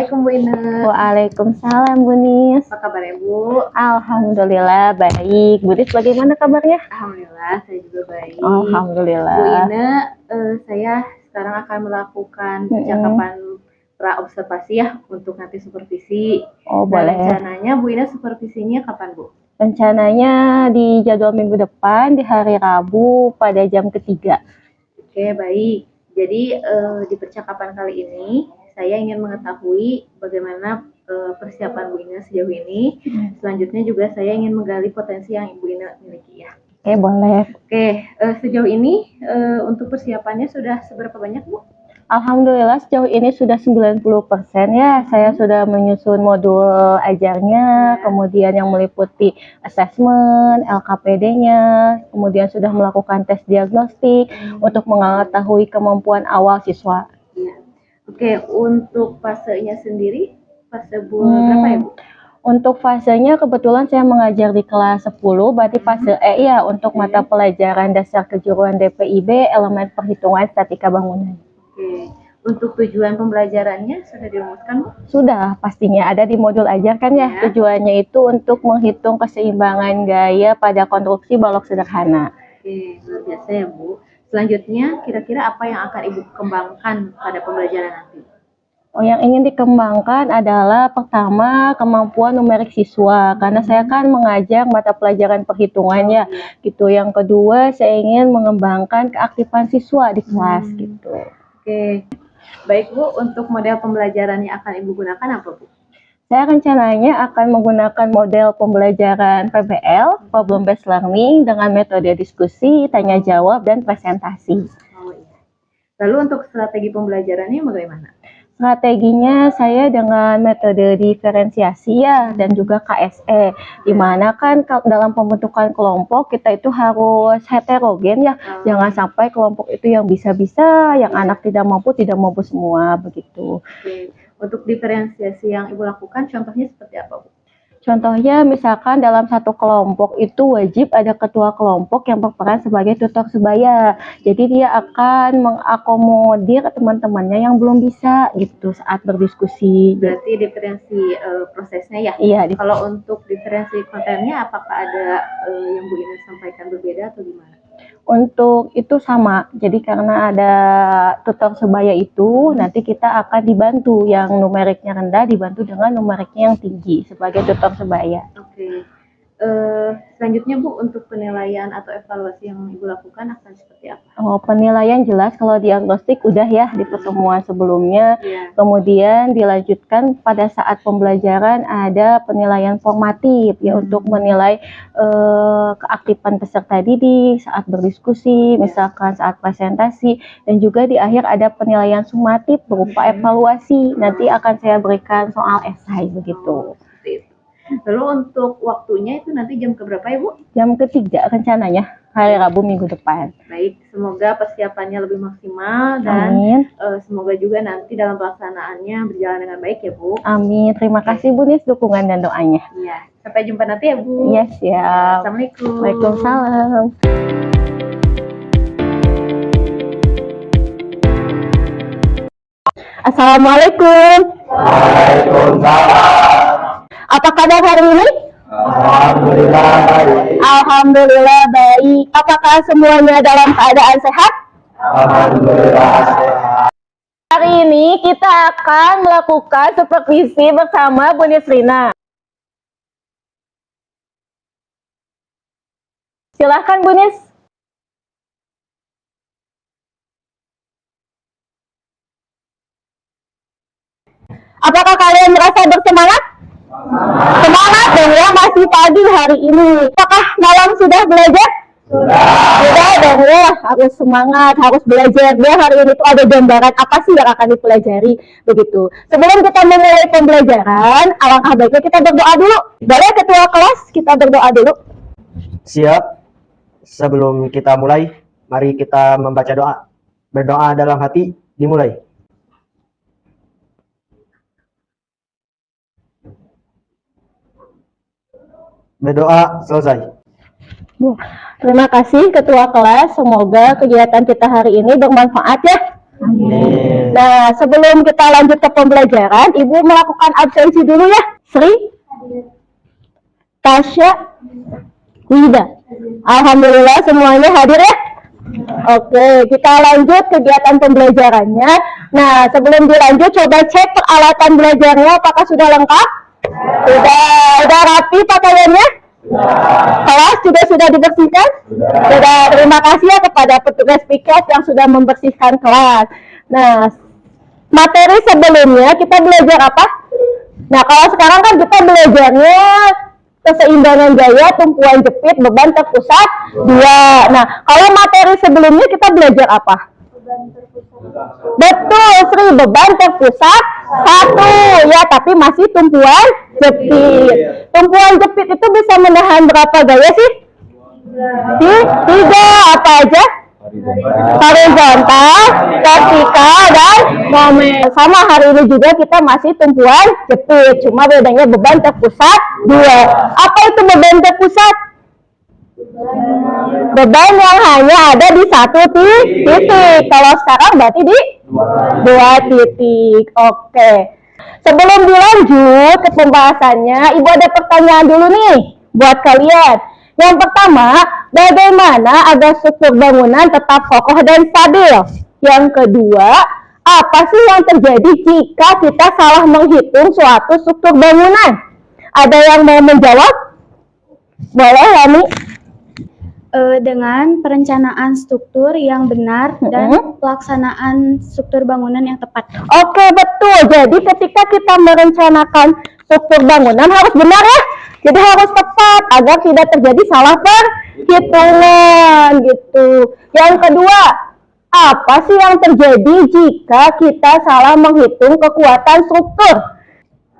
Assalamualaikum Bu Ine. Waalaikumsalam Bu Nis. Apa kabar Bu? Alhamdulillah baik. Bu Nis bagaimana kabarnya? Alhamdulillah saya juga baik. Alhamdulillah. Bu Ine, saya sekarang akan melakukan percakapan pra-observasi ya untuk nanti supervisi. Oh boleh. Rencananya Bu Ine supervisinya kapan Bu? Rencananya di jadwal minggu depan di hari Rabu pada jam ketiga. Oke baik. Jadi di percakapan kali ini saya ingin mengetahui bagaimana persiapan Bu Ine sejauh ini. Selanjutnya juga saya ingin menggali potensi yang Ibu Ine miliki ya. Oke boleh. Oke, sejauh ini untuk persiapannya sudah seberapa banyak Bu? Alhamdulillah sejauh ini sudah 90% ya. Saya sudah menyusun modul ajarnya, kemudian yang meliputi assessment, LKPD-nya, kemudian sudah melakukan tes diagnostik untuk mengetahui kemampuan awal siswa. Oke, untuk fasenya sendiri, fase berapa ya Bu? Untuk fasenya kebetulan saya mengajar di kelas 10, berarti fase E ya untuk mata pelajaran dasar kejuruan DPIB, elemen perhitungan statika bangunan. Oke, untuk tujuan pembelajarannya sudah dirumuskan Bu? Sudah, pastinya ada di modul ajar kan ya. Tujuannya itu untuk menghitung keseimbangan gaya pada konstruksi balok sederhana. Oke, luar biasa ya Bu. Selanjutnya, kira-kira apa yang akan Ibu kembangkan pada pembelajaran nanti? Oh, yang ingin dikembangkan adalah pertama kemampuan numerik siswa, karena saya kan mengajar mata pelajaran perhitungan ya, gitu. Yang kedua, saya ingin mengembangkan keaktifan siswa di kelas gitu. Oke, baik Bu. Untuk model pembelajaran yang akan Ibu gunakan apa Bu? Saya rencananya akan menggunakan model pembelajaran PBL, Problem Based Learning, dengan metode diskusi, tanya jawab, dan presentasi. Oh iya. Lalu untuk strategi pembelajarannya bagaimana? Strateginya saya dengan metode diferensiasi ya, dan juga KSE, di mana kan dalam pembentukan kelompok kita itu harus heterogen ya, jangan sampai kelompok itu yang bisa-bisa, yang anak tidak mampu semua begitu. Oke. Untuk diferensiasi yang Ibu lakukan, contohnya seperti apa Bu? Contohnya misalkan dalam satu kelompok itu wajib ada ketua kelompok yang berperan sebagai tutor sebaya. Jadi dia akan mengakomodir teman-temannya yang belum bisa gitu saat berdiskusi. Berarti diferensi prosesnya ya? Iya. Kalau untuk diferensi kontennya, apakah ada yang Bu Ine sampaikan berbeda atau gimana? Untuk itu sama, jadi karena ada tutor sebaya itu, nanti kita akan dibantu yang numeriknya rendah, dibantu dengan numeriknya yang tinggi sebagai tutor sebaya. Oke. Selanjutnya Bu, untuk penilaian atau evaluasi yang Ibu lakukan akan seperti apa? Oh, penilaian jelas kalau diagnostik udah ya di pertemuan sebelumnya. Kemudian dilanjutkan pada saat pembelajaran ada penilaian formatif ya untuk menilai keaktifan peserta didik saat berdiskusi, misalkan saat presentasi, dan juga di akhir ada penilaian sumatif berupa evaluasi. Nanti akan saya berikan soal esai begitu. Lalu untuk waktunya itu nanti jam keberapa ya Bu? Jam ketiga rencananya, hari Rabu minggu depan. Baik, semoga persiapannya lebih maksimal dan semoga juga nanti dalam pelaksanaannya berjalan dengan baik ya Bu. Amin, terima kasih Bu Nis dukungan dan doanya. Iya, sampai jumpa nanti ya Bu. Iya siap. Assalamualaikum. Waalaikumsalam. Assalamualaikum. Waalaikumsalam. Apa kabar hari ini? Alhamdulillah baik. Alhamdulillah baik. Apakah semuanya dalam keadaan sehat? Alhamdulillah sehat. Hari ini kita akan melakukan supervisi bersama Bu Nisrina. Silahkan Bu Nis. Apakah kalian merasa bersemangat? Semangat dong ya, masih pagi hari ini. Apakah malam sudah belajar? Sudah dong ya, harus semangat, harus belajar. Dia hari ini tuh ada gambaran apa sih yang akan dipelajari begitu. Sebelum kita memulai pembelajaran, alangkah baiknya kita berdoa dulu. Boleh ketua kelas kita berdoa dulu? Siap. Sebelum kita mulai, mari kita membaca doa. Berdoa dalam hati, dimulai. Berdoa selesai. Terima kasih ketua kelas, semoga kegiatan kita hari ini bermanfaat ya. Amin. Nah, sebelum kita lanjut ke pembelajaran, Ibu melakukan absensi dulu ya. Sri, Tasya, Wida. Alhamdulillah semuanya hadir ya. Oke, kita lanjut kegiatan pembelajarannya. Nah, sebelum dilanjut, coba cek peralatan belajarnya apakah sudah lengkap? Sudah rapi pakaiannya? Kelas juga sudah dibersihkan? Sudah. Terima kasih ya kepada petugas piket yang sudah membersihkan kelas. Nah, materi sebelumnya kita belajar apa? Nah, kalau sekarang kan kita belajarnya keseimbangan gaya, tumpuan jepit, beban terpusat 2. Nah, kalau materi sebelumnya kita belajar apa? Betul, Sri, beban terpusat 1 ya, tapi masih tumpuan jepit. Tumpuan jepit itu bisa menahan berapa gaya sih? 3. Apa aja? Horizontal, vertikal, dan momen. Sama hari ini juga kita masih tumpuan jepit, cuma bedanya beban terpusat 2. Apa itu beban terpusat? Beban yang hanya ada di 1 titik. Kalau sekarang berarti di 2 titik. Oke. Sebelum dilanjut ke pembahasannya, Ibu ada pertanyaan dulu nih buat kalian. Yang pertama, bagaimana agar struktur bangunan tetap kokoh dan stabil? Yang kedua, apa sih yang terjadi jika kita salah menghitung suatu struktur bangunan? Ada yang mau menjawab? Boleh, Lani? Dengan perencanaan struktur yang benar dan pelaksanaan struktur bangunan yang tepat. Oke, betul. Jadi ketika kita merencanakan struktur bangunan harus benar ya. Jadi harus tepat agar tidak terjadi salah perhitungan gitu. Yang kedua, apa sih yang terjadi jika kita salah menghitung kekuatan struktur?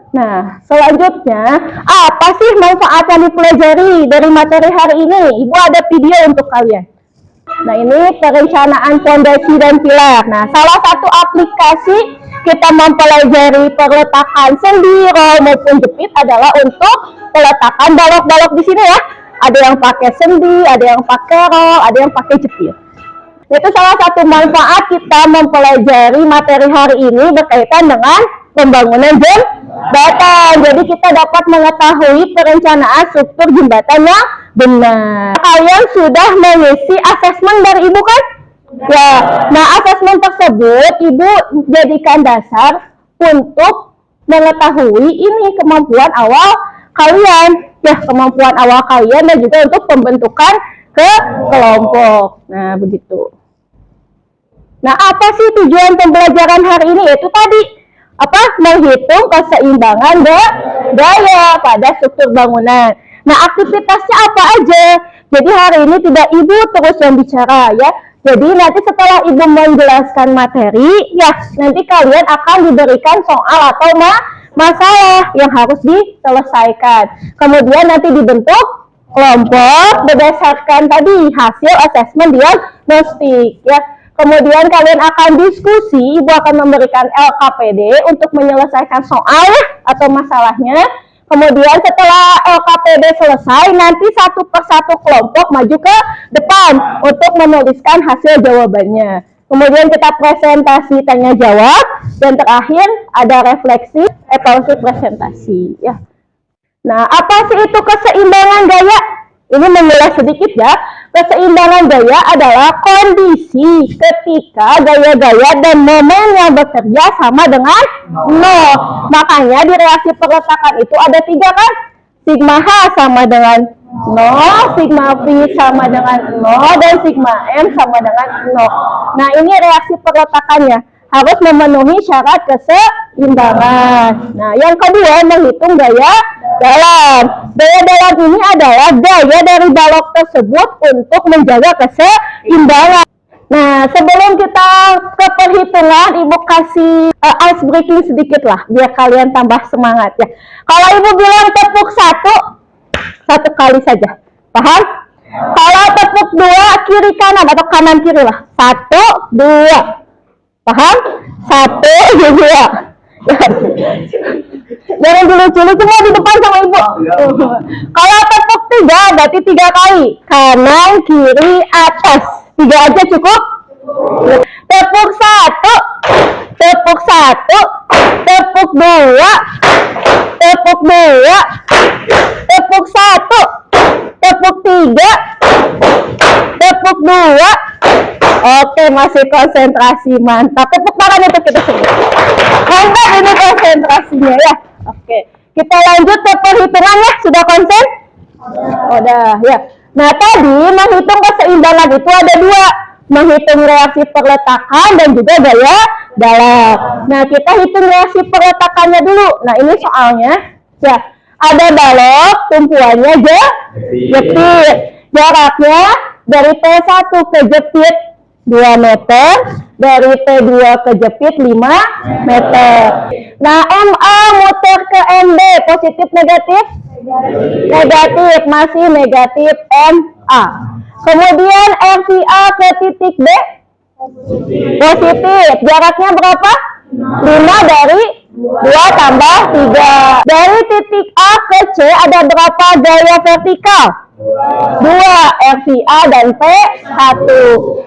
Nah, selanjutnya, apa sih manfaat yang dipelajari dari materi hari ini? Ibu ada video untuk kalian. Nah, ini perencanaan fondasi dan pilar. Nah, salah satu aplikasi kita mempelajari peletakan sendi, roll maupun jepit adalah untuk peletakan balok-balok di sini ya. Ada yang pakai sendi, ada yang pakai roll, ada yang pakai jepit. Itu salah satu manfaat kita mempelajari materi hari ini berkaitan dengan pembangunan jembatan. Jadi kita dapat mengetahui perencanaan struktur jembatan yang benar. Kalian sudah mengisi asesmen dari Ibu kan? Ya. Nah, asesmen tersebut Ibu jadikan dasar untuk mengetahui ini kemampuan awal kalian. Ya, kemampuan awal kalian dan juga untuk pembentukan ke kelompok. Nah, begitu. Nah, apa sih tujuan pembelajaran hari ini? Yaitu tadi menghitung keseimbangan gaya pada struktur bangunan. Nah, aktivitasnya apa aja? Jadi hari ini tidak Ibu terus yang bicara ya. Jadi nanti setelah Ibu menjelaskan materi, ya nanti kalian akan diberikan soal atau masalah yang harus diselesaikan. Kemudian nanti dibentuk kelompok berdasarkan tadi hasil asesmen diagnostik ya. Kemudian kalian akan diskusi, Ibu akan memberikan LKPD untuk menyelesaikan soal atau masalahnya. Kemudian setelah LKPD selesai, nanti satu persatu kelompok maju ke depan untuk menuliskan hasil jawabannya. Kemudian kita presentasi tanya jawab, dan terakhir ada refleksi evaluasi presentasi. Ya. Nah, apa sih itu keseimbangan gaya? Ini mengulas sedikit ya. Keseimbangan gaya adalah kondisi ketika gaya-gaya dan momen yang bekerja sama dengan 0. Makanya di reaksi perletakan itu ada 3 kan? Sigma H sama dengan 0, sigma V sama dengan 0, dan sigma M sama dengan 0. Nah, ini reaksi perletakannya harus memenuhi syarat keseimbangan. Nah, yang kedua menghitung gaya dalam. Gaya dalam ini adalah gaya dari balok tersebut untuk menjaga keseimbangan. Nah, sebelum kita ke perhitungan, Ibu kasih ice breaking sedikit lah, biar kalian tambah semangat ya. Kalau Ibu bilang tepuk 1 kali saja, paham? Kalau tepuk 2 kiri kanan atau kanan kiri lah, 1, 2. Paham? 1, 2. Jangan dulu-dulu semua di depan sama Ibu. Kalau tepuk 3 berarti 3 kali. Kanan, kiri, atas. 3 aja cukup. Tepuk 1 Tepuk 1, tepuk 2, tepuk 2, tepuk 1, tepuk 3, tepuk 2. Oke, masih konsentrasi, mantap. Tepuk tangan untuk kita semua. Mantap ini konsentrasinya ya. Oke, kita lanjut ke perhitungan ya. Sudah konsen? Udah ya. Nah, tadi menghitung keseimbangan itu ada dua. Menghitung reaksi perletakan dan juga gaya dalam. Nah, kita hitung reaksi perletakannya dulu. Nah, ini soalnya ya. Ada balok, tumpuannya jepit. Jaraknya dari T1 ke jepit 2 meter, dari T2 ke jepit 5 meter. Nah, MA muter ke MB, positif negatif? Negatif, masih negatif MA. Kemudian RCA ke titik B? Positif. Jaraknya berapa? 5 dari 2 tambah 3. Dari titik A ke C ada berapa gaya vertikal? 2, RCA dan P1.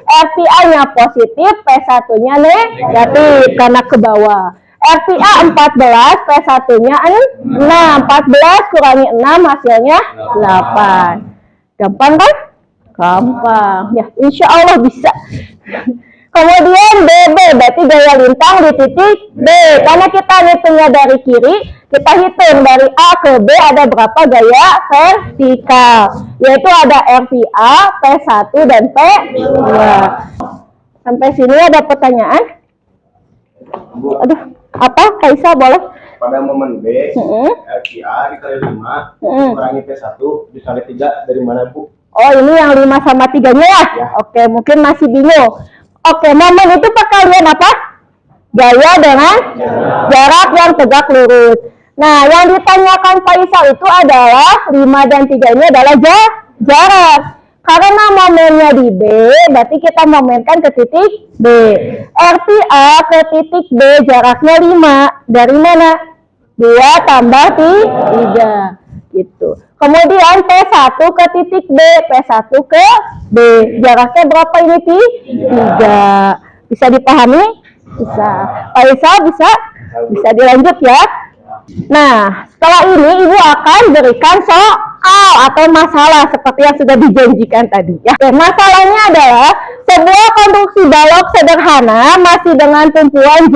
RCA-nya positif, P1-nya negatif karena ke bawah. RCA 14, P1-nya 6. 14 kurangi 6 hasilnya 8. Gampang kan? Gampang. Ya, insya Allah bisa. Kemudian BB, berarti gaya lintang di titik B. Karena kita hitungnya dari kiri, kita hitung dari A ke B ada berapa gaya vertikal. Yaitu ada RCA, P1, dan P2. Sampai sini ada pertanyaan? Aduh, apa? Kaisa boleh? Pada momen B, RCA dikali 5, kurangi P1 dikali 3, dari mana Bu? Oh, ini yang 5 sama 3-nya ya? Oke, mungkin masih bingung. Oke, momen itu perkalian apa? Gaya dengan jarak yang tegak lurus. Nah, yang ditanyakan Faisal itu adalah 5 dan 3 ini adalah jarak. Karena momennya di B, berarti kita momenkan ke titik B. RCA ke titik B jaraknya 5. Dari mana? 2 tambah 3. Gitu. Kemudian P1 ke titik B, P1 ke B. Jaraknya berapa ini, 3. Bisa dipahami? Bisa. Faisal bisa? Bisa dilanjut ya. Nah, setelah ini Ibu akan berikan soal atau masalah seperti yang sudah dijanjikan tadi ya. Masalahnya adalah sebuah konstruksi balok sederhana masih dengan tumpuan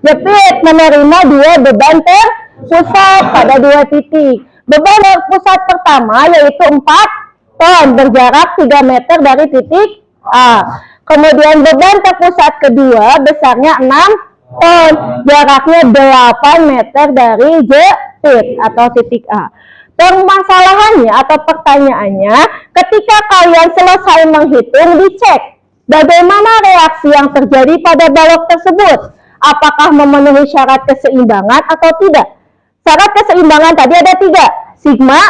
jepit menerima 2 beban terpusat pada 2 titik. Beban terpusat pertama yaitu 4 ton berjarak 3 meter dari titik A. Kemudian beban terpusat kedua besarnya 6 ton, jaraknya 8 meter dari jepit atau titik A. Permasalahannya atau pertanyaannya, ketika kalian selesai menghitung, dicek bagaimana reaksi yang terjadi pada balok tersebut. Apakah memenuhi syarat keseimbangan atau tidak? Syarat keseimbangan tadi ada 3. Sigma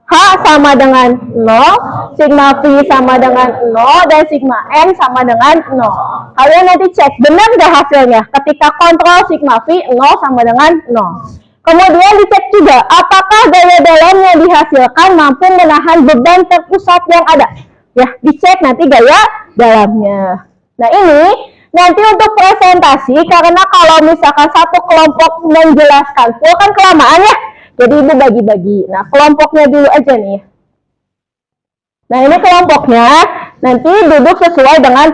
H sama dengan 0, sigma V sama dengan 0, dan sigma N sama dengan 0. Kalian nanti cek, benar nggak hasilnya? Ketika kontrol sigma V 0 sama dengan 0. Kemudian dicek juga, apakah gaya dalam yang dihasilkan mampu menahan beban terpusat yang ada? Ya, dicek nanti gaya dalamnya. Nah, ini nanti untuk presentasi, karena kalau misalkan satu kelompok menjelaskan full kan kelamaan ya. Jadi Ibu bagi-bagi. Nah, kelompoknya dulu aja nih. Nah, ini kelompoknya. Nanti duduk sesuai dengan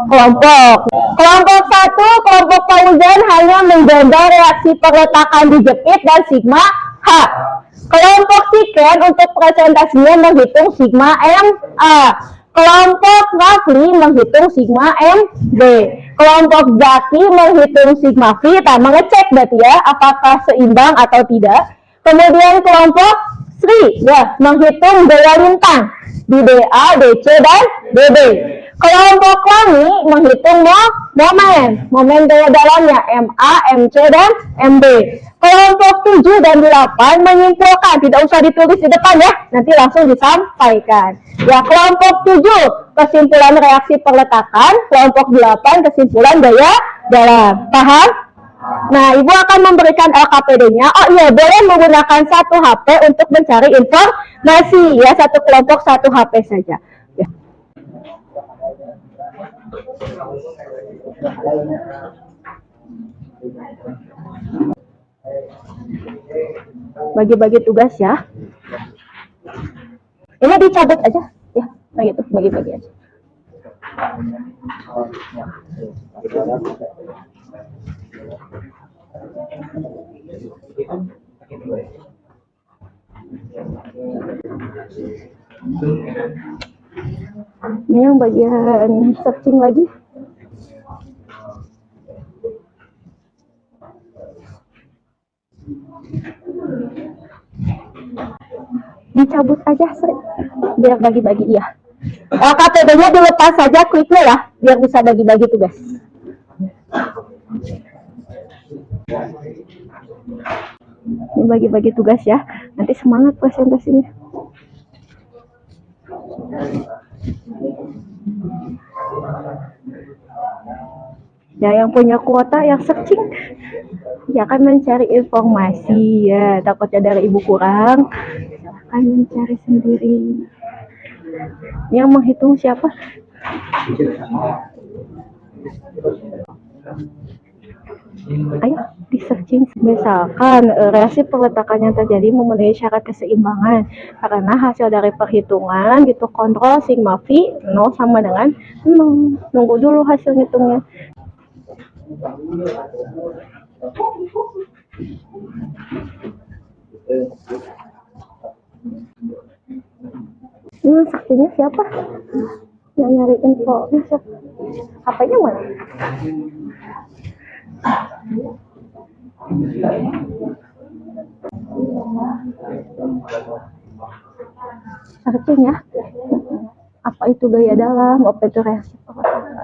kelompok. Kelompok 1, kelompok Fauzan hanya menjaga reaksi perletakan di jepit dan sigma H. Kelompok Siken untuk presentasinya menghitung sigma MA. Kelompok Rafli menghitung sigma MB. Kelompok Zaki menghitung sigma V, mengecek berarti ya, apakah seimbang atau tidak. Kemudian kelompok Sri ya menghitung gaya lintang di DA, DC, dan DB. Kelompok Lani menghitung momen gaya dalamnya MA, MC, dan MB. Kelompok 7 dan 8 menyimpulkan, tidak usah ditulis di depan ya, nanti langsung disampaikan. Ya, kelompok 7 kesimpulan reaksi perletakan, kelompok 8 kesimpulan gaya dalam. Paham? Nah, Ibu akan memberikan LKPD-nya. Oh iya, boleh menggunakan 1 HP untuk mencari informasi ya, satu kelompok 1 HP saja. Ya. Bagi-bagi tugas ya. Ini dicabut aja ya, nah gitu, bagi-bagi aja. Ini yang bagian searching lagi. Dicabut aja Sri, biar bagi-bagi ya. KTP-nya dilepas saja kliknya ya, biar bisa bagi-bagi tugas. Ini bagi-bagi tugas ya, nanti semangat presentasinya. Ya, yang punya kuota yang searching ya kan mencari informasi ya, takutnya dari ibu kurang silahkan mencari sendiri. Yang menghitung siapa? Ayo di searching, misalkan reaksi peletakan yang terjadi memenuhi syarat keseimbangan karena hasil dari perhitungan gitu, kontrol sigma V 0 sama dengan 0. Nunggu dulu hasil hitungnya. Saktinya siapa? Yang nyari info HP-nya mana? Searching ya. Apa itu gaya dalam? Apa itu reaksi peletakan?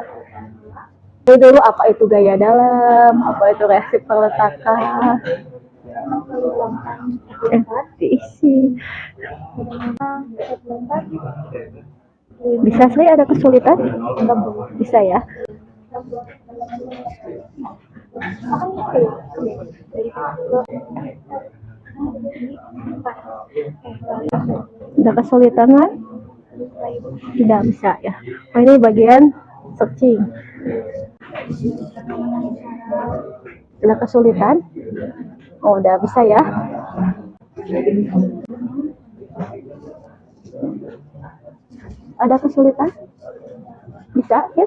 Dulu apa itu gaya dalam? Apa itu reaksi peletakan? Diisi. Bisa sih, ada kesulitan? Bisa ya. Ada kesulitan kan? Tidak bisa ya. Oh, ini bagian searching. Ada kesulitan? Oh, udah bisa ya. Ada kesulitan? Bisa ya?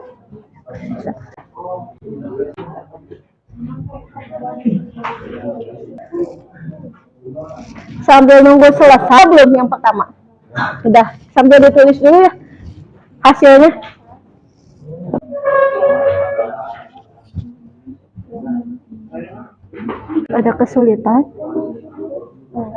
Bisa. Sambil nunggu selesai belum yang pertama? Udah, sambil ditulis dulu ya hasilnya. Ada kesulitan? Nah,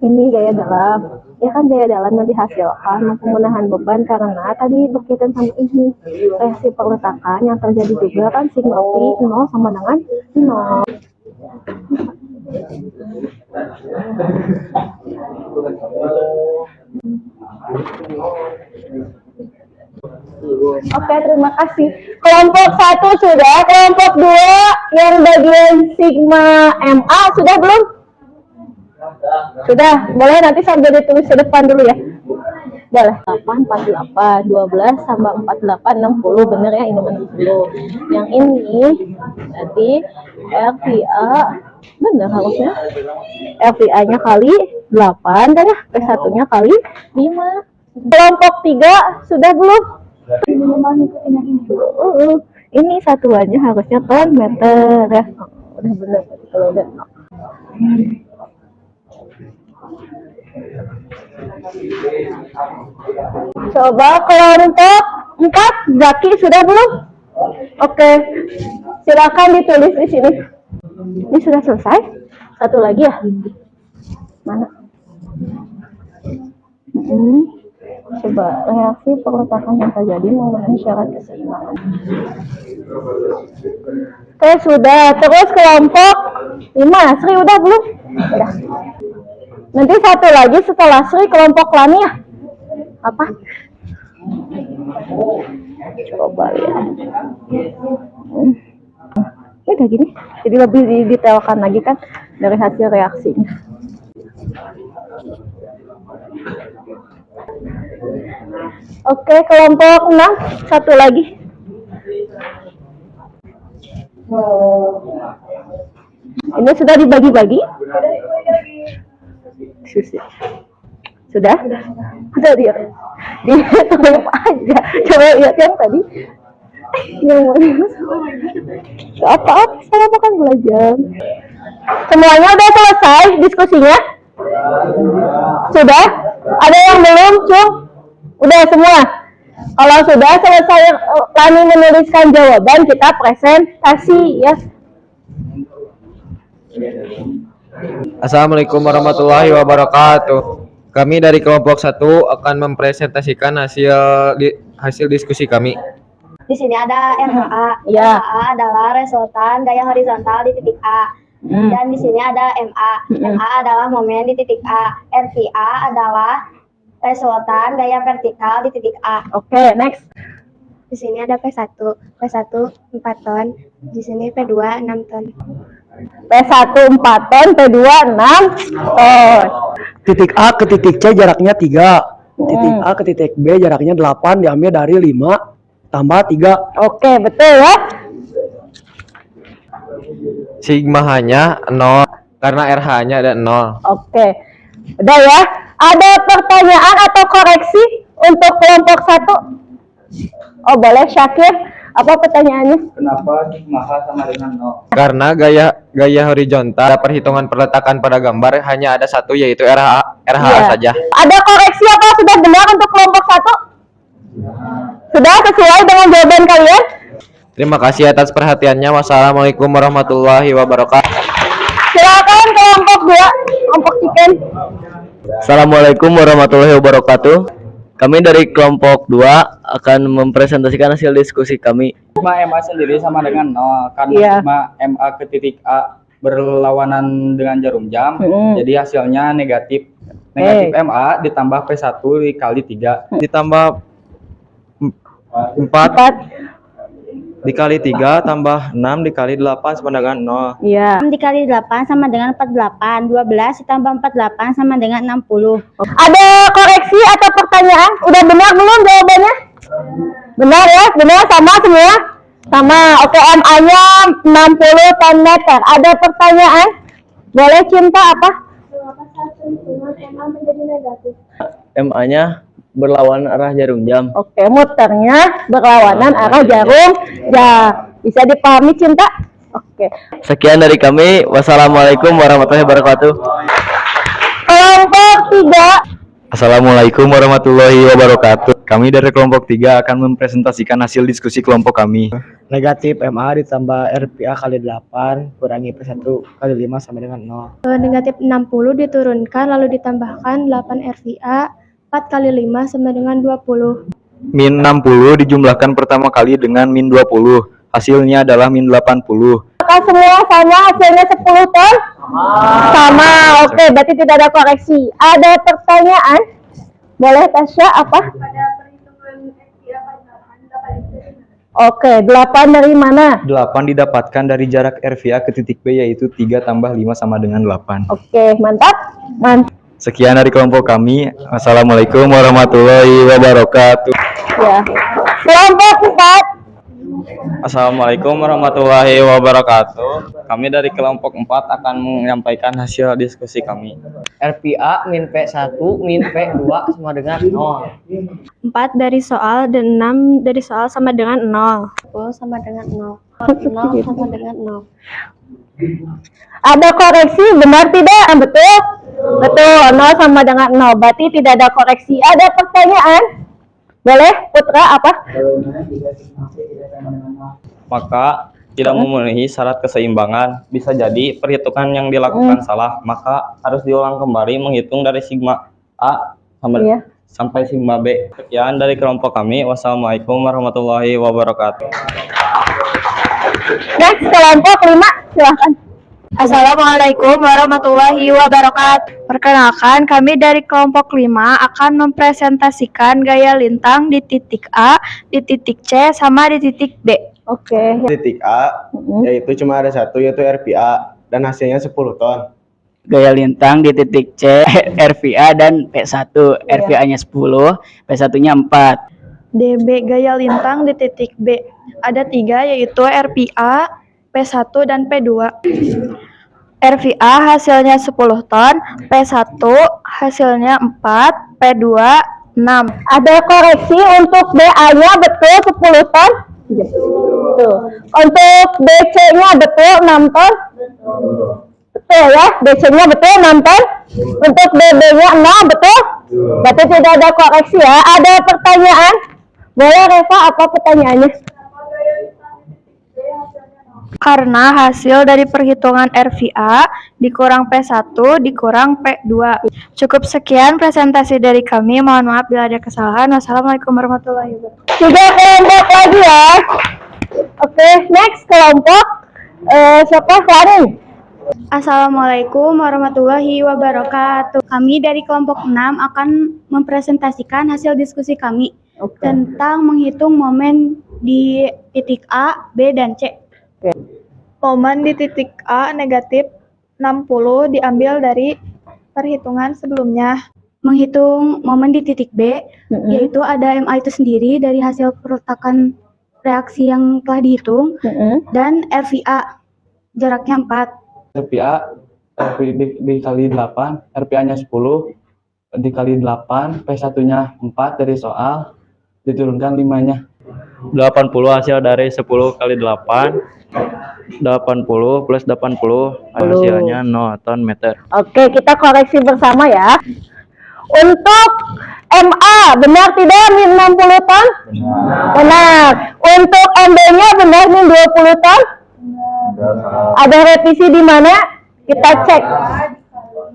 ini gaya dalam. Ya kan gaya dalam yang dihasilkan mampu menahan beban karena tadi berkaitan sama ini reaksi peletakan yang terjadi juga kan sigma V 0 sama dengan 0. Oke, terima kasih. Kelompok 1 sudah, kelompok 2 yang bagian sigma MA sudah belum? Sudah, boleh nanti sambil ditulis ke depan dulu ya. Boleh. 8, 48, 12, tambah 48, 60. Bener ya, ini 60. Yang ini nanti RPA, bener harusnya. RPA-nya kali 8, dan ya, P1-nya kali 5. Kelompok 3 sudah belum? Ini satuannya harusnya ton meter ya. Udah bener kalau udah. Coba kelompok 4 Zaki sudah belum? Oke, silakan ditulis di sini. Ini sudah selesai. Satu lagi ya. Mana? Coba reaksi peletakan yang terjadi memenuhi syarat keseimbangan. Oke, sudah. Terus kelompok 5 Sri udah belum? Udah. Nanti satu lagi setelah Sri kelompok Lani ya. Apa? Coba lihat. Ini kayak gini. Jadi lebih didetailkan lagi kan dari hasil reaksinya. Oke, kelompok 6 satu lagi. Ini sudah dibagi-bagi? Sudah? Sudah dia. Dia aja. Coba lihat yang tadi. Yang apa-apa, saya makan belajar. Semuanya udah selesai diskusinya? Sudah? Ada yang belum, Cung? Udah semua? Kalau sudah selesai kami menuliskan jawaban, kita presentasi ya. Assalamualaikum warahmatullahi wabarakatuh. Kami dari kelompok 1 akan mempresentasikan hasil diskusi kami. Di sini ada RHA. Ya. RHA adalah resultan gaya horizontal di titik A. Dan di sini ada MA. MA adalah momen di titik A. RVA adalah resultan gaya vertikal di titik A. Oke, next. Di sini ada P1. P1 4 ton. Di sini P2 6 ton. P1 4 ton, P2 6 ton. Titik A ke titik C jaraknya 3. Titik A ke titik B jaraknya 8, diambil dari 5 tambah 3. Oke, betul ya. Sigma hanya 0 karena RH-nya ada 0. Oke. Udah ya. Ada pertanyaan atau koreksi untuk kelompok 1? Oh, boleh Syakir. Apa pertanyaannya? Kenapa sigma H sama dengan 0? Karena gaya horizontal perhitungan perletakan pada gambar hanya ada satu, yaitu RH Iya. saja. Ada koreksi apa sudah benar untuk kelompok 1? Sudah sesuai dengan jawaban kalian? Terima kasih atas perhatiannya. Wassalamualaikum warahmatullahi wabarakatuh. Silakan kelompok 2, kelompok chicken. Assalamualaikum warahmatullahi wabarakatuh. Kami dari kelompok 2 akan mempresentasikan hasil diskusi kami. Sigma MA sendiri sama dengan 0 karena Iya. sigma MA ke titik A berlawanan dengan jarum jam. Jadi hasilnya negatif. Negatif MA ditambah P1 dikali 3 Ditambah 4 dikali 3 tambah 6 dikali 8 sama dengan 0. Iya. 6 dikali 8 sama dengan 48. 12 ditambah 48 sama dengan 60. Ada koreksi atau pertanyaan? Udah benar belum jawabannya? Benar ya? Benar sama semua? Sama. Oke, MA-nya 60 ton meter. Ada pertanyaan? Boleh Cinta apa? MA-nya berlawanan arah jarum jam. Oke, muternya berlawanan arah jarum jam. Bisa dipahami Cinta? Oke. Sekian dari kami. Wassalamualaikum warahmatullahi wabarakatuh. Kelompok 3. Assalamualaikum warahmatullahi wabarakatuh. Kami dari kelompok 3 akan mempresentasikan hasil diskusi kelompok kami. Negatif MA ditambah RPA kali 8 kurangi P1 kali 5 sama dengan 0. Negatif 60 diturunkan lalu ditambahkan 8 RVA. 4 kali 5 sama dengan 20. Min 60 dijumlahkan pertama kali dengan min 20. Hasilnya adalah min 80. Apakah semua sama hasilnya 10 ton? Sama. Oke, berarti tidak ada koreksi. Ada pertanyaan? Boleh Tasya apa? Oke, 8 dari mana? 8 didapatkan dari jarak RVA ke titik B, yaitu 3 tambah 5 sama dengan 8. Oke, mantap. Mantap. Sekian dari kelompok kami. Wassalamualaikum warahmatullahi wabarakatuh. Ya. Kelompok 4. Assalamualaikum warahmatullahi wabarakatuh. Kami dari kelompok 4 akan menyampaikan hasil diskusi kami. RPA min P1 min P2 sama dengan 0. 4 dari soal dan 6 dari soal sama dengan 0. 10 sama dengan 0. 0 sama dengan 0. Ada koreksi, benar tidak? Betul? Betul, 0 sama dengan 0. Berarti tidak ada koreksi. Ada pertanyaan? Boleh, Putra, apa? Maka tidak memenuhi syarat keseimbangan. Bisa jadi perhitungan yang dilakukan salah, maka harus diulang kembali menghitung dari sigma A sampai sigma B. Sekian dari kelompok kami. Wassalamualaikum warahmatullahi wabarakatuh. Next, kelompok 5, silahkan. Assalamualaikum warahmatullahi wabarakatuh. Perkenalkan, kami dari kelompok 5 akan mempresentasikan gaya lintang di titik A, di titik C, sama di titik B. Oke. Titik A yaitu cuma ada satu, yaitu RPA, dan hasilnya 10 ton. Gaya lintang di titik C, RVA dan P1. RVA-nya 10, P1-nya 4. DB gaya lintang di titik B. Ada 3 yaitu RPA, P1 dan P2. RVA hasilnya 10 ton, P1 hasilnya 4, P2 6. Ada koreksi untuk BA-nya betul 10 ton? Betul. Untuk BC-nya betul 6 ton? Betul ya, BC-nya betul 6 ton? Untuk BB-nya 6, betul? Berarti tidak ada koreksi ya. Ada pertanyaan? Boleh Reva, apa pertanyaannya? Karena hasil dari perhitungan RVA dikurang P1 dikurang P2. Cukup sekian presentasi dari kami. Mohon maaf bila ada kesalahan. Wassalamualaikum warahmatullahi wabarakatuh. 3 kelompok lagi ya. Oke, next kelompok. Siapa? Farin. Assalamualaikum warahmatullahi wabarakatuh. Kami dari kelompok 6 akan mempresentasikan hasil diskusi kami tentang menghitung momen di titik A, B, dan C. Momen di titik A negatif 60 diambil dari perhitungan sebelumnya. Menghitung momen di titik B, yaitu ada MA itu sendiri dari hasil peletakan reaksi yang telah dihitung, dan RVA jaraknya 4. RPA dikali 8, RPA-nya 10, dikali 8, P1-nya 4 dari soal, diturunkan 5-nya. 80 hasil dari 10 kali 8. 80 plus 80 hasilnya 0 ton meter. Oke, kita koreksi bersama ya. Untuk MA, benar tidak min 60 ton? Benar. Untuk MB-nya benar min 20 ton? Ada revisi di mana? Kita cek.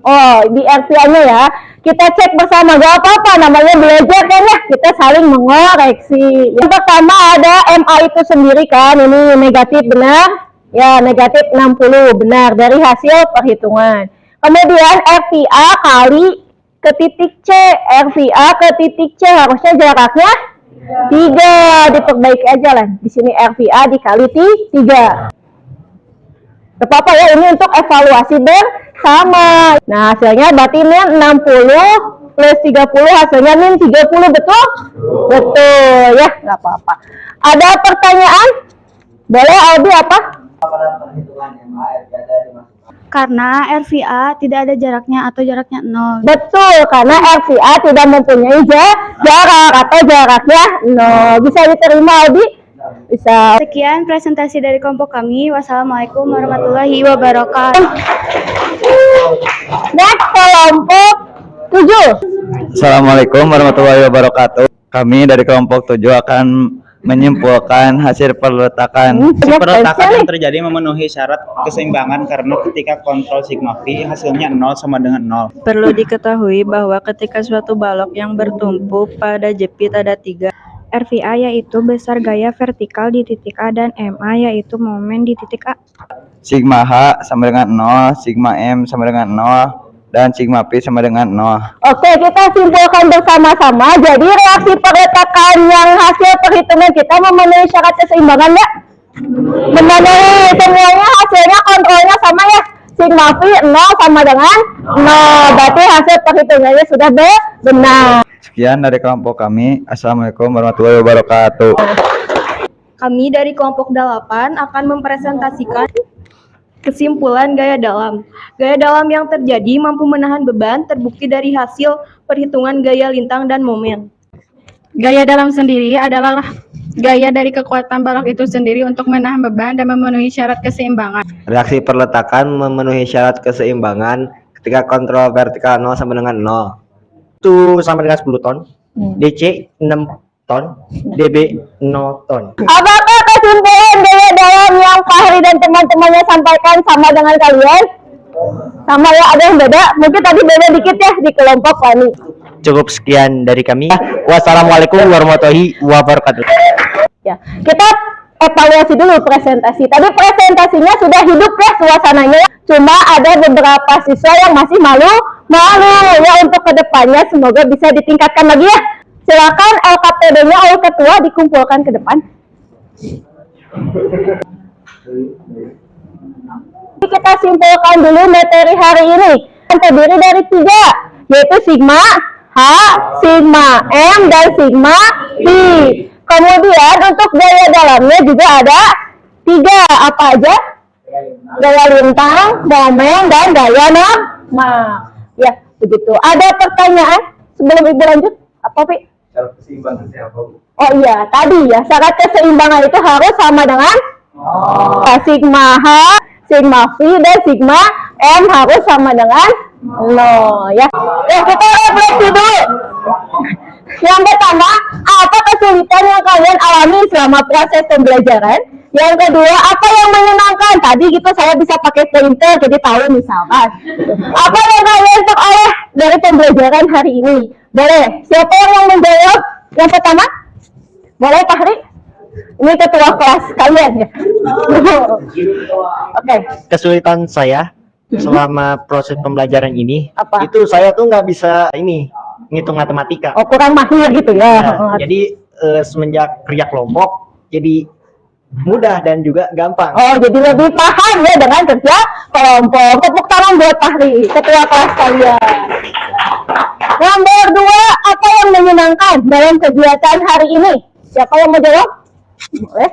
Oh, di RPA-nya ya. Kita cek bersama, gak apa-apa, namanya belajar kan ya. Kita saling mengoreksi. Yang pertama ada MA itu sendiri kan, ini negatif benar. Ya, negatif 60 benar dari hasil perhitungan. Kemudian RVA kali ke titik C. RVA ke titik C harusnya jaraknya 3. Diperbaiki aja lah. Di sini RVA dikali 3. Apa-apa ya, ini untuk evaluasi bersama. Nah, hasilnya berarti min 60 plus 30 hasilnya min 30, betul? Betul ya, nggak apa-apa. Ada pertanyaan? Boleh Albi apa? Karena RVA tidak ada jaraknya atau jaraknya 0. Betul, karena RVA tidak mempunyai jarak atau jaraknya 0. Bisa diterima Albi? Bisa. Sekian presentasi dari kelompok kami. Wassalamualaikum warahmatullahi wabarakatuh. Next kelompok 7. Assalamualaikum warahmatullahi wabarakatuh. Kami dari kelompok 7 akan menyimpulkan hasil peletakan. Peletakan yang terjadi memenuhi syarat keseimbangan karena ketika kontrol sigma V hasilnya 0 sama dengan 0. Perlu diketahui bahwa ketika suatu balok yang bertumpu pada jepit ada 3. RVA yaitu besar gaya vertikal di titik A, dan MA yaitu momen di titik A. Sigma H sama dengan 0, sigma M sama dengan 0, dan sigma P sama dengan 0. Oke, kita simpulkan bersama-sama. Jadi reaksi peletakan yang hasil perhitungan kita memenuhi syarat keseimbangan ya? Memenuhi, semuanya hasilnya kontrolnya sama ya? Sigma P 0 sama dengan 0. Berarti hasil perhitungannya sudah benar. Sekian dari kelompok kami. Assalamualaikum warahmatullahi wabarakatuh. Kami dari kelompok 8 akan mempresentasikan kesimpulan gaya dalam. Gaya dalam yang terjadi mampu menahan beban terbukti dari hasil perhitungan gaya lintang dan momen. Gaya dalam sendiri adalah gaya dari kekuatan balok itu sendiri untuk menahan beban dan memenuhi syarat keseimbangan. Reaksi perletakan memenuhi syarat keseimbangan ketika kontrol vertikal 0 sama dengan 0. Itu sama dengan 10 ton. DC 6 ton, DB 0 ton. Apakah kesimpulan gaya dalam yang Fahri dan teman-temannya sampaikan sama dengan kalian? Sama ya, ada yang beda? Mungkin tadi beda dikit ya di kelompok kami. Cukup sekian dari kami. Wassalamualaikum warahmatullahi wabarakatuh. Ya, kita evaluasi dulu presentasi. Tadi presentasinya sudah hidup ya suasananya. Cuma ada beberapa siswa yang masih malu ya, untuk kedepannya semoga bisa ditingkatkan lagi ya. Silakan LKPD-nya oleh ketua dikumpulkan ke depan. Kita simpulkan dulu materi hari ini. Yang terdiri dari 3, yaitu sigma H, sigma M, dan sigma P. Kemudian untuk gaya dalamnya juga ada 3 apa aja? Gaya lintang, momen, dan gaya nama. Ya, begitu. Ada pertanyaan sebelum Ibu lanjut? Apa, Pi? Syarat keseimbangan apa, Bu? Oh iya, tadi ya, syarat keseimbangan itu harus sama dengan sigma H, sigma V, dan sigma M harus sama dengan 0 ya. Kita refleksi dulu. Yang pertama, apa kesulitan yang kalian alami selama proses pembelajaran? Yang kedua, apa yang menyenangkan? Tadi gitu saya bisa pakai pointer, jadi tahu misalkan. Apa yang kalian peroleh dari pembelajaran hari ini? Boleh, siapa yang mau menjawab? Yang pertama? Boleh, Pak Hari? Ini ketua kelas kalian ya? Oke. Kesulitan saya selama proses pembelajaran ini, Apa? itu saya tuh nggak bisa ngitung matematika. Oh, kurang mahir gitu ya? Nah, jadi semenjak kerja kelompok, jadi mudah dan juga gampang. Oh, jadi lebih paham ya dengan kerja kelompok. Tepuk tangan buat Fahri, ketua kelas kalian. Nomor 2, apa yang menyenangkan dalam kegiatan hari ini? Siapa yang mau jawab? Boleh.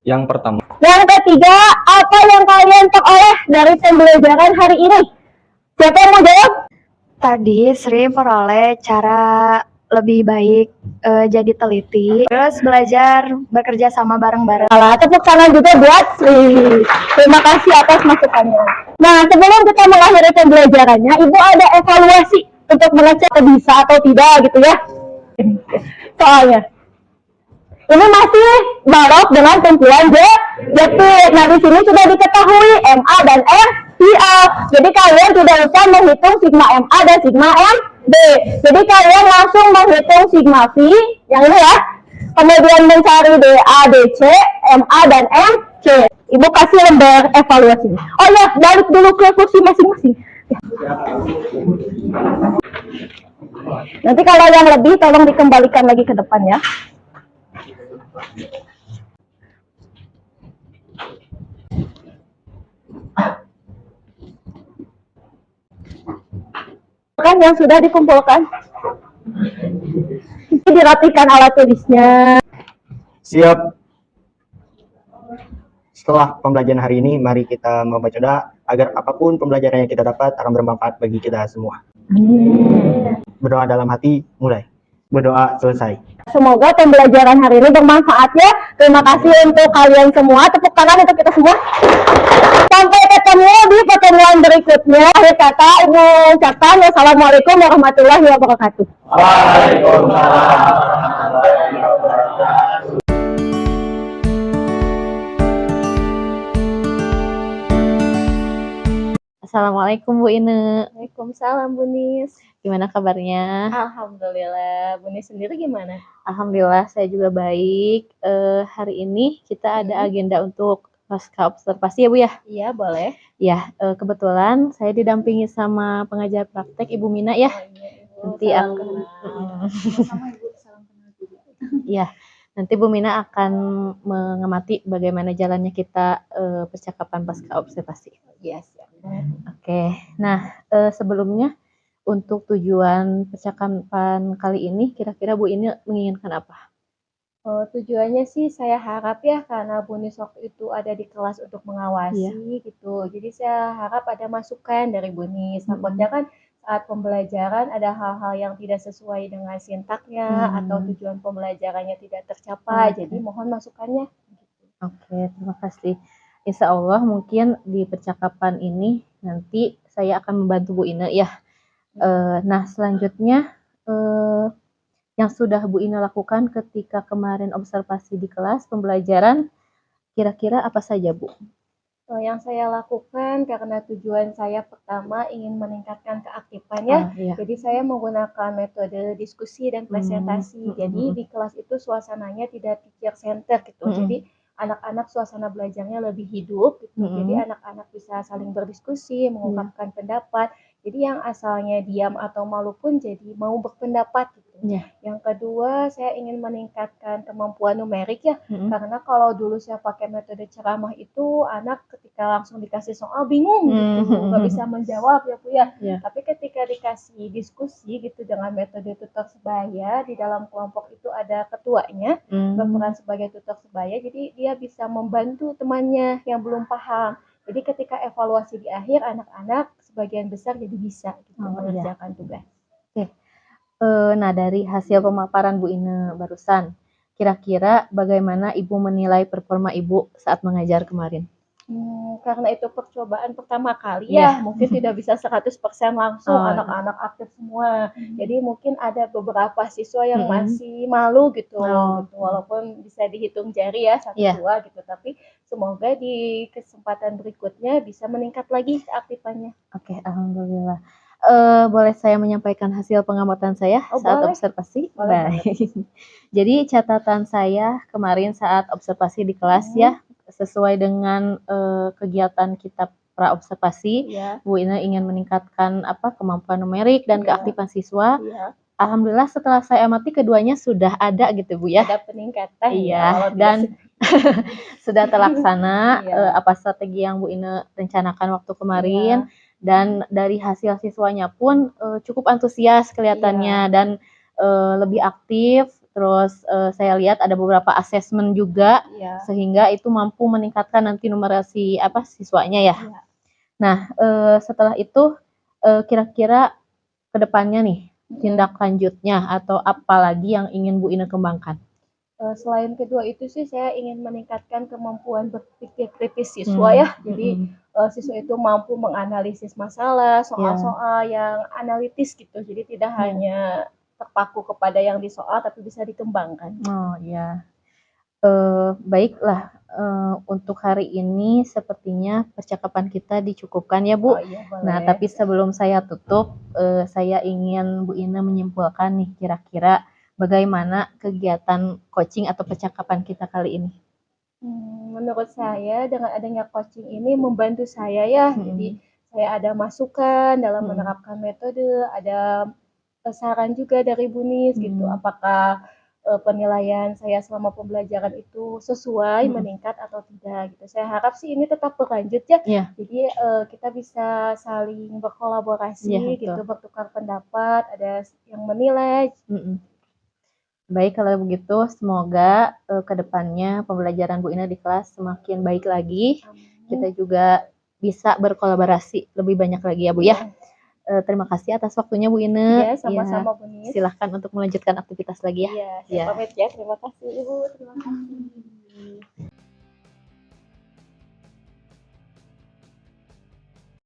Yang pertama, Yang ketiga, apa yang kalian peroleh dari pembelajaran hari ini? Siapa yang mau jawab? Tadi Sri peroleh cara lebih baik jadi teliti, terus belajar bekerja sama bareng-bareng. Salah, tepuk tangan juga buat Sri. Terima kasih atas masukannya. Nah, sebelum kita mengakhiri pembelajarannya, Ibu ada evaluasi untuk mengecek bisa atau tidak gitu ya. Soalnya ini masih balok dengan kumpulan J. Nah, di sini sudah diketahui MA dan MVA. Jadi kalian tidak lupa menghitung sigma MA dan sigma MB. Jadi kalian langsung menghitung sigma V yang ini ya. Kemudian mencari DA, DC, MA dan MC. Ibu kasih lembar evaluasi. Oh ya, balik dulu ke kursi masing-masing. Ya. Nanti kalau yang lebih tolong dikembalikan lagi ke depan ya. Kan yang sudah dikumpulkan. Dirapikan alat tulisnya. Siap. Setelah pembelajaran hari ini, mari kita membaca doa agar apapun pembelajaran yang kita dapat akan bermanfaat bagi kita semua. Berdoa dalam hati, mulai. Berdoa selesai. Semoga pembelajaran hari ini bermanfaat ya. Terima kasih untuk kalian semua. Tepuk tangan untuk kita semua. Sampai ketemu di pertemuan berikutnya. Akhir kata, Ibu ucapkan wassalamualaikum warahmatullahi wabarakatuh. Assalamualaikum Bu Ine. Waalaikumsalam Bu Nis. Gimana kabarnya? Alhamdulillah. Bu Nis sendiri gimana? Alhamdulillah saya juga baik. Hari ini kita ada agenda untuk pasca observasi ya Bu ya? Iya, boleh. Ya, kebetulan saya didampingi sama pengajar praktek Ibu Mina ya. Nanti akan ya, nanti Bu Mina akan mengamati bagaimana jalannya kita percakapan pasca observasi. Yes. Oke. Nah, sebelumnya untuk tujuan percakapan kali ini kira-kira Bu ini menginginkan apa? Tujuannya sih saya harap ya, karena Bu Nis waktu itu ada di kelas untuk mengawasi gitu. Jadi saya harap ada masukan dari Bu Nis. Takutnya kan saat pembelajaran ada hal-hal yang tidak sesuai dengan sintaknya atau tujuan pembelajarannya tidak tercapai. Jadi mohon masukannya. Oke, terima kasih. Insya Allah mungkin di percakapan ini nanti saya akan membantu Bu Ine ya. Nah, selanjutnya yang sudah Bu Ine lakukan ketika kemarin observasi di kelas pembelajaran, kira-kira apa saja Bu? Yang saya lakukan karena tujuan saya pertama ingin meningkatkan keaktifannya, jadi saya menggunakan metode diskusi dan presentasi. Jadi di kelas itu suasananya tidak teacher center gitu. Jadi anak-anak suasana belajarnya lebih hidup gitu. Jadi anak-anak bisa saling berdiskusi, mengungkapkan pendapat. Jadi yang asalnya diam atau malu pun jadi mau berpendapat gitu. Yang kedua, saya ingin meningkatkan kemampuan numerik ya, karena kalau dulu saya pakai metode ceramah itu anak ketika langsung dikasih soal bingung gitu, nggak bisa menjawab ya Bu ya. Tapi ketika dikasih diskusi gitu dengan metode tutor sebaya, di dalam kelompok itu ada ketuanya berperan sebagai tutor sebaya, jadi dia bisa membantu temannya yang belum paham. Jadi ketika evaluasi di akhir, anak-anak sebagian besar jadi bisa gitu mengerjakan tugas. Oke. Nah, dari hasil pemaparan Bu Ine barusan, kira-kira bagaimana Ibu menilai performa Ibu saat mengajar kemarin? Karena itu percobaan pertama kali ya, mungkin tidak bisa 100% langsung anak-anak aktif semua. Jadi mungkin ada beberapa siswa yang masih malu gitu, walaupun bisa dihitung jari ya 1-2 gitu. Tapi semoga di kesempatan berikutnya bisa meningkat lagi keaktifannya. Oke, alhamdulillah. Boleh saya menyampaikan hasil pengamatan saya saat boleh. observasi? Boleh Baik. Jadi catatan saya kemarin saat observasi di kelas ya, sesuai dengan kegiatan kita praobservasi, Bu Ine ingin meningkatkan kemampuan numerik dan keaktifan siswa. Alhamdulillah setelah saya amati keduanya sudah ada gitu Bu ya. Ada peningkatan dan sudah terlaksana apa strategi yang Bu Ine rencanakan waktu kemarin. Dan dari hasil siswanya pun cukup antusias kelihatannya dan lebih aktif. Terus saya lihat ada beberapa asesmen juga sehingga itu mampu meningkatkan nanti numerasi siswanya ya. Nah, setelah itu kira-kira kedepannya nih tindak lanjutnya atau apa lagi yang ingin Bu Ine kembangkan? Selain kedua itu sih saya ingin meningkatkan kemampuan berpikir kritis siswa ya. Jadi siswa itu mampu menganalisis masalah, soal-soal yang analitis gitu. Jadi tidak hanya terpaku kepada yang disoal tapi bisa dikembangkan. Oh iya. Baiklah, untuk hari ini sepertinya percakapan kita dicukupkan ya Bu. Nah, tapi sebelum saya tutup, saya ingin Bu Ine menyimpulkan nih kira-kira bagaimana kegiatan coaching atau percakapan kita kali ini. Menurut saya dengan adanya coaching ini membantu saya ya. Jadi saya ada masukan dalam menerapkan metode, ada saran juga dari Bu Nis gitu. Apakah penilaian saya selama pembelajaran itu sesuai, meningkat atau tidak gitu. Saya harap sih ini tetap berlanjut ya. Jadi kita bisa saling berkolaborasi gitu, bertukar pendapat, ada yang menilai. Baik, kalau begitu semoga kedepannya pembelajaran Bu Ine di kelas semakin baik lagi. Kita juga bisa berkolaborasi lebih banyak lagi ya Bu ya. Terima kasih atas waktunya Bu Ine. Sama-sama Bu Nis. Silahkan untuk melanjutkan aktivitas lagi ya. Saya pamit ya. Terima kasih Ibu. Terima kasih.